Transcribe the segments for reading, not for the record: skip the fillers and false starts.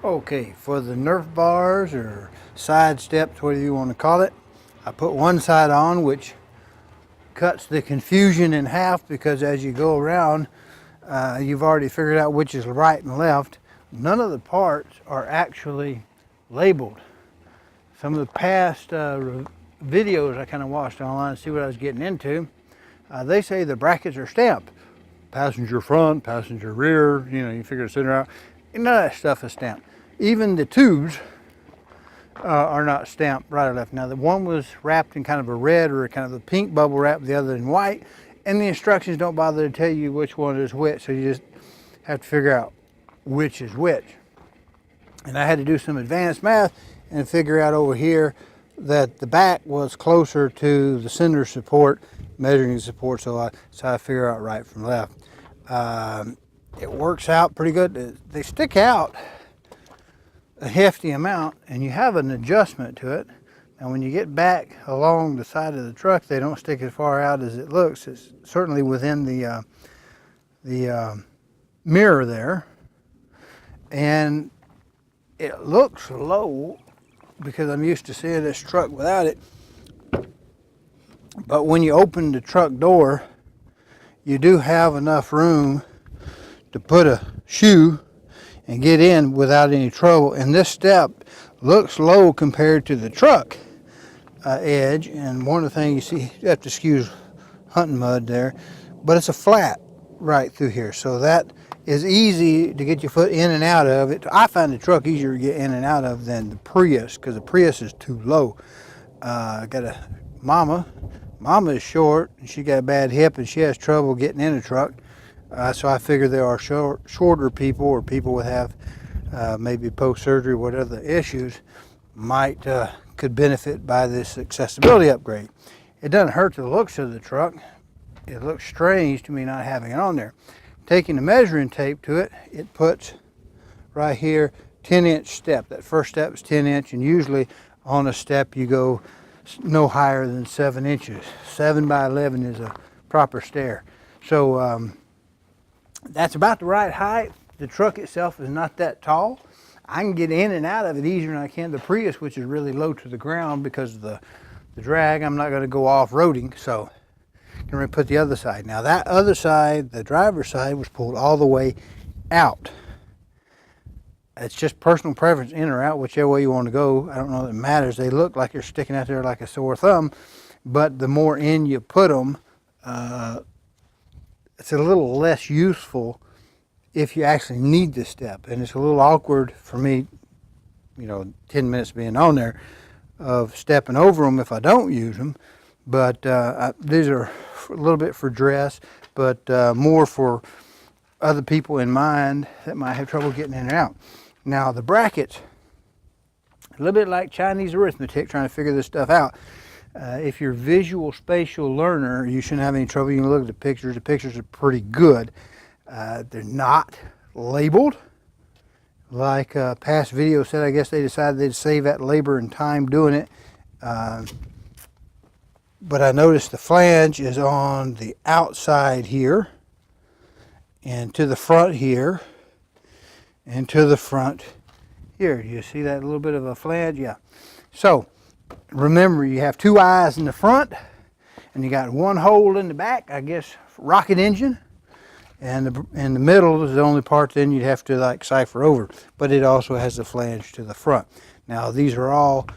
Okay, for the Nerf bars or side steps, whatever you want to call it, I put one side on, which cuts the confusion in half, because as you go around, you've already figured out which is right and left. None of the parts are actually labeled. Some of the past videos I kind of watched online to see what I was getting into, they say the brackets are stamped. Passenger front, passenger rear, you figure the center out. None of that stuff is stamped. Even the tubes are not stamped right or left. Now, the one was wrapped in kind of a red or kind of a pink bubble wrap, the other in white, and the instructions don't bother to tell you which one is which, so you just have to figure out which is which. And I had to do some advanced math and figure out over here that the back was closer to the center support, measuring the support, so I figure out right from left. It works out pretty good. They stick out a hefty amount, and you have an adjustment to it. Now, when you get back along the side of the truck, they don't stick as far out as it looks. It's certainly within the mirror there, and it looks low because I'm used to seeing this truck without it. But when you open the truck door, you do have enough room to put a shoe and get in without any trouble. And this step looks low compared to the truck edge. And one of the things you see, you have to excuse hunting mud there, but it's a flat right through here. So that is easy to get your foot in and out of it. I find the truck easier to get in and out of than the Prius, because the Prius is too low. I got a mama is short, and she got a bad hip, and she has trouble getting in a truck. So I figure there are shorter people, or people that have maybe post-surgery, whatever the issues, could benefit by this accessibility upgrade. It doesn't hurt the looks of the truck. It looks strange to me not having it on there. Taking the measuring tape to it, it puts right here 10-inch step. That first step is 10 inch, and usually on a step you go no higher than 7 inches. 7 by 11 is a proper stair. So that's about the right height. The truck itself is not that tall. I can get in and out of it easier than I can the Prius, which is really low to the ground because of the drag. I'm not going to go off-roading, so I'm going to put the other side. Now, that other side, the driver's side, was pulled all the way out. It's just personal preference, in or out, whichever way you want to go. I don't know that it matters. They look like they're sticking out there like a sore thumb, but the more in you put them, it's a little less useful if you actually need this step. And it's a little awkward for me, 10 minutes being on there, of stepping over them if I don't use them. But these are a little bit for dress, but more for other people in mind that might have trouble getting in and out. Now, the brackets, a little bit like Chinese arithmetic, trying to figure this stuff out. If you're a visual spatial learner, you shouldn't have any trouble. You can look at the pictures. The pictures are pretty good. They're not labeled. Like a past video said, I guess they decided they'd save that labor and time doing it. But I noticed the flange is on the outside here, and to the front here, and to the front here. You see that little bit of a flange? Yeah. So remember, you have two eyes in the front, and you got one hole in the back, I guess, rocket engine. And the middle is the only part then you'd have to like cipher over. But it also has the flange to the front. Now, these are all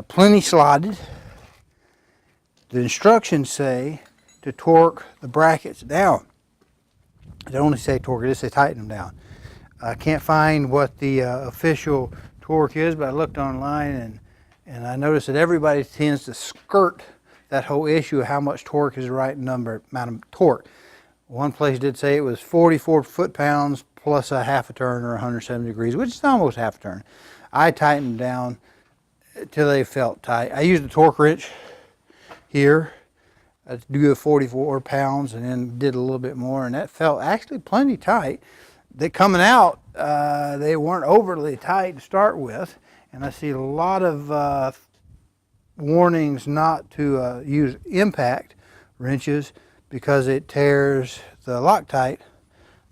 plenty slotted. The instructions say to torque the brackets down. They only say torque, they say tighten them down. I can't find what the official torque is, but I looked online and I noticed that everybody tends to skirt that whole issue of how much torque is the right amount of torque. One place did say it was 44 foot-pounds plus a half a turn or 170 degrees, which is almost half a turn. I tightened down till they felt tight. I used a torque wrench here to do the 44 pounds, and then did a little bit more, and that felt actually plenty tight. They coming out, they weren't overly tight to start with, and I see a lot of warnings not to use impact wrenches because it tears the Loctite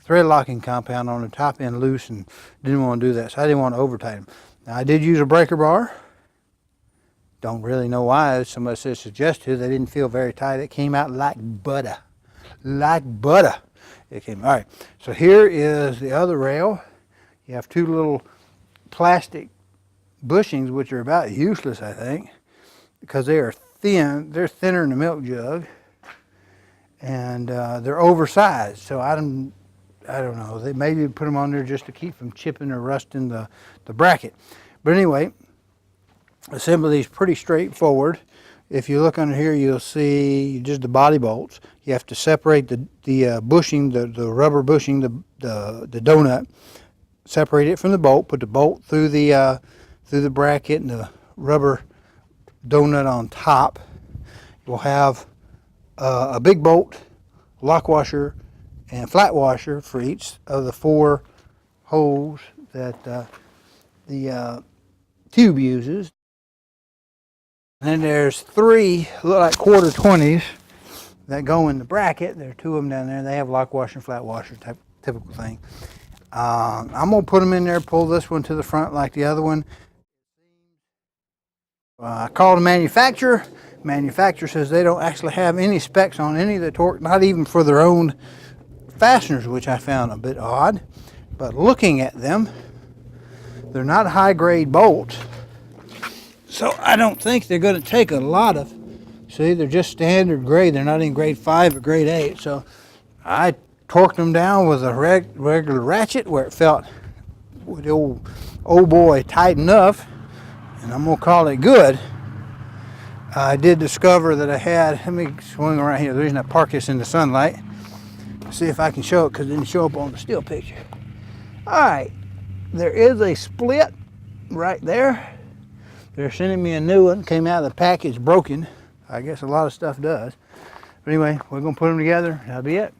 thread locking compound on the top end loose and didn't want to do that, so I didn't want to over tighten them. Now I did use a breaker bar. Don't really know why. Somebody said suggest to. They didn't feel very tight. It came out like butter. Like butter. It came. All right. So here is the other rail. You have two little plastic bushings, which are about useless, I think, because they are thin. They're thinner than a milk jug, and they're oversized. So I don't know. They maybe put them on there just to keep from chipping or rusting the bracket. But anyway, assembly is pretty straightforward. If you look under here, you'll see just the body bolts. You have to separate the bushing, the rubber bushing, the donut. Separate it from the bolt. Put the bolt through the bracket and the rubber donut on top. You'll have a big bolt, lock washer, and flat washer for each of the 4 holes that the tube uses. And then there's 3 look like quarter 20s that go in the bracket. There are 2 of them down there. They have lock washer and flat washer, typical thing. I'm going to put them in there, pull this one to the front like the other one. I called the manufacturer. Manufacturer says they don't actually have any specs on any of the torque, not even for their own fasteners, which I found a bit odd. But looking at them, they're not high grade bolts. So I don't think they're going to take a lot of, see, they're just standard grade. They're not in grade 5 or grade 8. So I torqued them down with a regular ratchet where it felt, with the old boy, tight enough. And I'm going to call it good. I did discover that I had, let me swing around here. The reason I parked this in the sunlight, see if I can show it because it didn't show up on the still picture. All right, there is a split right there. They're sending me a new one. Came out of the package broken. I guess a lot of stuff does. But anyway, we're going to put them together. That'll be it.